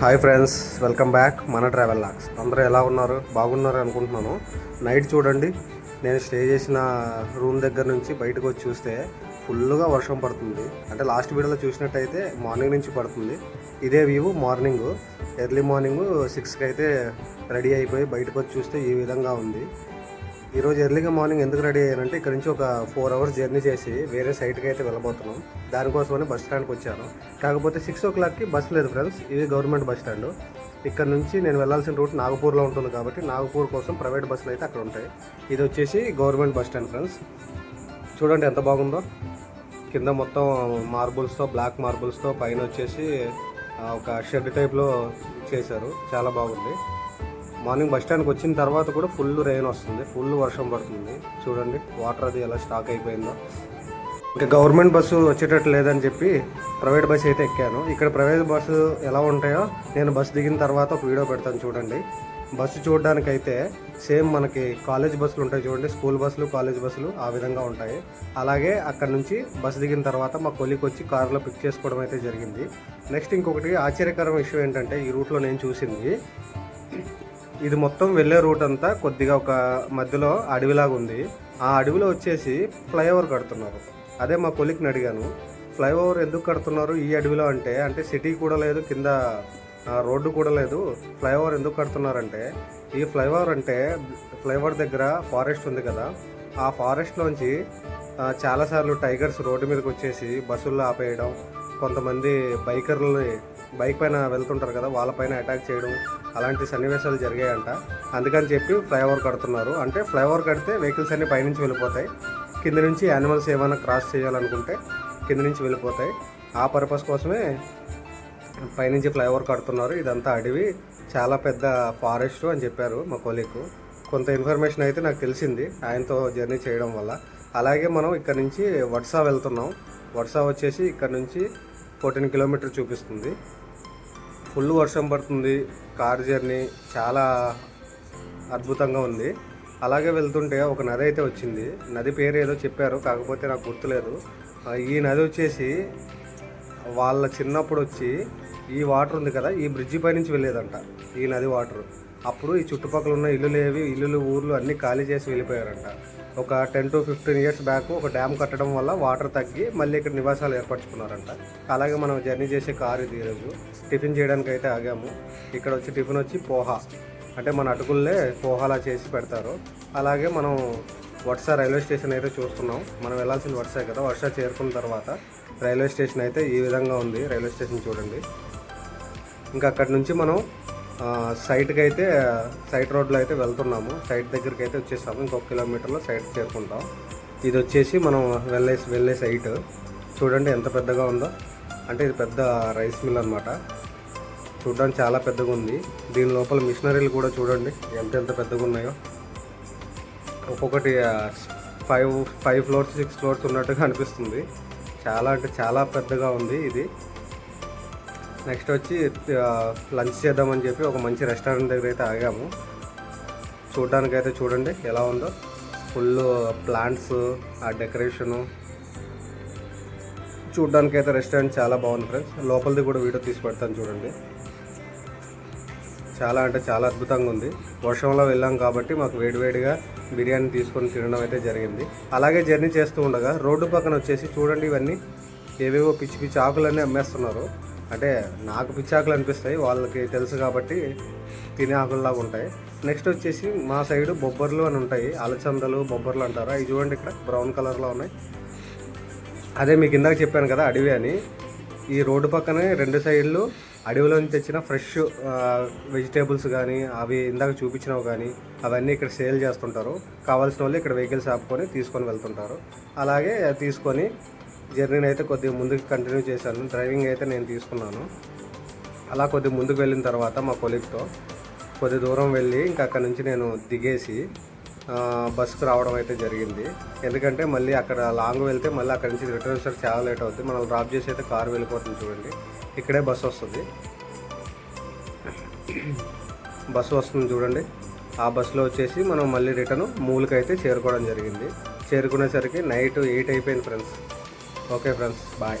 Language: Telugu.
హాయ్ ఫ్రెండ్స్, వెల్కమ్ బ్యాక్ మన ట్రావెల్ లాగ్స్. అందరూ ఎలా ఉన్నారు? బాగున్నారు అనుకుంటున్నాను. నైట్ చూడండి, నేను స్టే చేసిన రూమ్ దగ్గర నుంచి బయటకు వచ్చి చూస్తే ఫుల్గా వర్షం పడుతుంది. అంటే లాస్ట్ వీడియోలో చూసినట్టయితే మార్నింగ్ నుంచి పడుతుంది. ఇదే వ్యూ మార్నింగ్, ఎర్లీ మార్నింగ్ 6కి అయితే రెడీ అయిపోయి బయటకు వచ్చి చూస్తే ఈ విధంగా ఉంది. ఈరోజు ఎర్లీగా మార్నింగ్ ఎందుకు రెడీ అయ్యానంటే ఇక్కడ నుంచి ఒక 4 hours జర్నీ చేసి వేరే సైట్కి అయితే వెళ్ళబోతున్నాం. దానికోసమని బస్ స్టాండ్కి వచ్చాను. కాకపోతే 6 o'clockకి బస్ లేదు ఫ్రెండ్స్. ఇది గవర్నమెంట్ బస్ స్టాండ్. ఇక్కడ నుంచి నేను వెళ్ళాల్సిన రూట్ నాగపూర్లో ఉంటుంది కాబట్టి నాగపూర్ కోసం ప్రైవేట్ బస్సులు అయితే అక్కడ ఉంటాయి. ఇది వచ్చేసి గవర్నమెంట్ బస్ స్టాండ్ ఫ్రెండ్స్. చూడండి ఎంత బాగుందో. కింద మొత్తం మార్బుల్స్తో, బ్లాక్ మార్బుల్స్తో, పైన వచ్చేసి ఒక షెడ్ టైప్లో చేశారు. చాలా బాగుంది. మార్నింగ్ బస్ స్టాండ్కి వచ్చిన తర్వాత కూడా ఫుల్ రెయిన్ వస్తుంది, ఫుల్ వర్షం పడుతుంది. చూడండి వాటర్ అది ఎలా స్టాక్ అయిపోయిందో. ఇంకా గవర్నమెంట్ బస్సు వచ్చేటట్టు లేదని చెప్పి ప్రైవేట్ బస్సు అయితే ఎక్కాను. ఇక్కడ ప్రైవేట్ బస్సు ఎలా ఉంటాయో నేను బస్సు దిగిన తర్వాత ఒక వీడియో పెడతాను చూడండి. బస్సు చూడడానికైతే సేమ్ మనకి కాలేజ్ బస్సులు ఉంటాయి చూడండి, స్కూల్ బస్సులు, కాలేజ్ బస్సులు ఆ విధంగా ఉంటాయి. అలాగే అక్కడ నుంచి బస్సు దిగిన తర్వాత మా కొలికి వచ్చి కారులో పిక్ చేసుకోవడం అయితే జరిగింది. నెక్స్ట్ ఇంకొకటి ఆశ్చర్యకరం విషయం ఏంటంటే ఈ రూట్లో నేను చూసింది, ఇది మొత్తం వెళ్ళే రూట్ అంతా కొద్దిగా ఒక మధ్యలో అడవిలాగా ఉంది. ఆ అడవిలో వచ్చేసి ఫ్లైఓవర్ కడుతున్నారు. అదే మా కొలిక్ని అడిగాను, ఫ్లైఓవర్ ఎందుకు కడుతున్నారు ఈ అడవిలో అంటే సిటీ కూడా లేదు, కింద రోడ్డు కూడా లేదు, ఫ్లైఓవర్ ఎందుకు కడుతున్నారంటే ఈ ఫ్లైఓవర్ దగ్గర ఫారెస్ట్ ఉంది కదా, ఆ ఫారెస్ట్లోంచి చాలాసార్లు టైగర్స్ రోడ్డు మీదకి వచ్చేసి బస్సుల్లో ఆపేయడం, కొంతమంది బైకర్లని బైక్ పైన వెళ్తుంటారు కదా వాళ్ళపైన అటాక్ చేయడం, అలాంటి సన్నివేశాలు జరిగాయంట. అందుకని చెప్పి ఫ్లైఓవర్ కడుతున్నారు. అంటే ఫ్లైఓవర్ కడితే వెహికల్స్ అన్నీ పైనుంచి వెళ్ళిపోతాయి, కింద నుంచి యానిమల్స్ ఏమైనా క్రాస్ చేయాలనుకుంటే కింద నుంచి వెళ్ళిపోతాయి. ఆ పర్పస్ కోసమే పైనుంచి ఫ్లైఓవర్ కడుతున్నారు. ఇదంతా అడవి, చాలా పెద్ద ఫారెస్ట్ అని చెప్పారు మా కొలీగ్. కొంత ఇన్ఫర్మేషన్ అయితే నాకు తెలిసింది ఆయనతో జర్నీ చేయడం వల్ల. అలాగే మనం ఇక్కడ నుంచి వడ్సా వెళ్తున్నాం. వడ్సా వచ్చేసి ఇక్కడ నుంచి 14 kilometers చూపిస్తుంది. ఫుల్ వర్షం పడుతుంది. కార్ జర్నీ చాలా అద్భుతంగా ఉంది. అలాగే వెళ్తుంటే ఒక నది అయితే వచ్చింది. నది పేరు ఏదో చెప్పారు, కాకపోతే నాకు గుర్తులేదు. ఈ నది వచ్చేసి వాళ్ళ చిన్నప్పుడు వచ్చి ఈ వాటర్ ఉంది కదా, ఈ బ్రిడ్జి పై నుంచి వెళ్ళేదంట ఈ నది వాటర్. అప్పుడు ఈ చుట్టుపక్కల ఉన్న ఇల్లులు ఊర్లు అన్నీ ఖాళీ చేసి వెళ్ళిపోయారంట. ఒక 10 to 15 years బ్యాక్ ఒక డ్యామ్ కట్టడం వల్ల వాటర్ తగ్గి మళ్ళీ ఇక్కడ నివాసాలు ఏర్పరచుకున్నారంట. అలాగే మనం జర్నీ చేసే కారు ఇది. ఈరోజు టిఫిన్ చేయడానికి అయితే ఆగాము. ఇక్కడ వచ్చి టిఫిన్ వచ్చి పోహా, అంటే మన అటుకుల్లే పోహాలా చేసి పెడతారు. అలాగే మనం వడ్సా రైల్వే స్టేషన్ అయితే చూస్తున్నాం. మనం వెళ్ళాల్సిన వడ్సా కదా. వడ్సా చేరుకున్న తర్వాత రైల్వే స్టేషన్ అయితే ఈ విధంగా ఉంది. రైల్వే స్టేషన్ చూడండి. ఇంకా అక్కడి నుంచి మనం సైట్ రోడ్లో అయితే వెళ్తున్నాము. సైట్ దగ్గరికి అయితే వచ్చేసాము. ఇంకొక కిలోమీటర్లో సైట్ చేరుకుంటాం. ఇది వచ్చేసి మనం వెళ్ళే సైట్ చూడండి ఎంత పెద్దగా ఉందో. అంటే ఇది పెద్ద రైస్ మిల్ అనమాట. చూడడానికి చాలా పెద్దగా ఉంది. దీని లోపల మిషనరీలు కూడా చూడండి ఎంత పెద్దగా ఉన్నాయో. ఒక్కొక్కటి 5 floors 6 floors ఉన్నట్టుగా అనిపిస్తుంది. చాలా అంటే చాలా పెద్దగా ఉంది ఇది. నెక్స్ట్ వచ్చి లంచ్ చేద్దామని చెప్పి ఒక మంచి రెస్టారెంట్ దగ్గర అయితే ఆగాము. చూడడానికి అయితే చూడండి ఎలా ఉందో. ఫుల్ ప్లాంట్స్, ఆ డెకరేషను చూడడానికి అయితే రెస్టారెంట్ చాలా బాగుంది ఫ్రెండ్స్. లోపలిది కూడా వీడియో తీసి పెడతాను చూడండి. చాలా అంటే చాలా అద్భుతంగా ఉంది. వర్షంలో వెళ్ళాం కాబట్టి మాకు వేడివేడిగా బిర్యానీ తీసుకొని తినడం అయితే జరిగింది. అలాగే జర్నీ చేస్తూ ఉండగా రోడ్డు పక్కన వచ్చేసి చూడండి ఇవన్నీ ఏవేవో పిచ్చి పిచ్చి ఆకులన్నీ అమ్మేస్తున్నారు. అంటే నాకు పిచ్చి ఆకులు అనిపిస్తాయి, వాళ్ళకి తెలుసు కాబట్టి తినే ఆకుల్లాగా ఉంటాయి. నెక్స్ట్ వచ్చేసి మా సైడు బొబ్బర్లు అని ఉంటాయి, అలచందలు బొబ్బర్లు అంటారు. అవి చూడండి ఇక్కడ బ్రౌన్ కలర్లో ఉన్నాయి. అదే మీకు ఇందాక చెప్పాను కదా అడవి అని. ఈ రోడ్డు పక్కనే 2 సైడ్లు అడవిలో నుంచి తెచ్చిన ఫ్రెష్ వెజిటేబుల్స్ కానీ, అవి ఇందాక చూపించినవి కానీ అవన్నీ ఇక్కడ సేల్ చేస్తుంటారు. కావాల్సిన వాళ్ళు ఇక్కడ వెహికల్స్ ఆపుకొని తీసుకొని వెళ్తుంటారు. అలాగే తీసుకొని జర్నీని అయితే కొద్దిగా ముందుకు కంటిన్యూ చేశాను. డ్రైవింగ్ అయితే నేను తీసుకున్నాను. అలా కొద్దిగా ముందుకు వెళ్ళిన తర్వాత మా కొలీగ్తో కొద్ది దూరం వెళ్ళి ఇంకా అక్కడ నుంచి నేను దిగేసి బస్సుకు రావడం అయితే జరిగింది. ఎందుకంటే మళ్ళీ అక్కడ లాంగ్ వెళ్తే మళ్ళీ అక్కడ నుంచి రిటర్న్ వచ్చేసరికి చాలా లేట్ అవుతుంది. మనం డ్రాప్ చేసి అయితే కారు వెళ్ళిపోతుంది చూడండి. ఇక్కడే బస్సు వస్తుంది చూడండి. ఆ బస్సులో వచ్చేసి మనం మళ్ళీ రిటర్న్ మూలకి అయితే చేరుకోవడం జరిగింది. చేరుకునేసరికి నైట్ 8 అయిపోయింది ఫ్రెండ్స్. Okay friends, bye.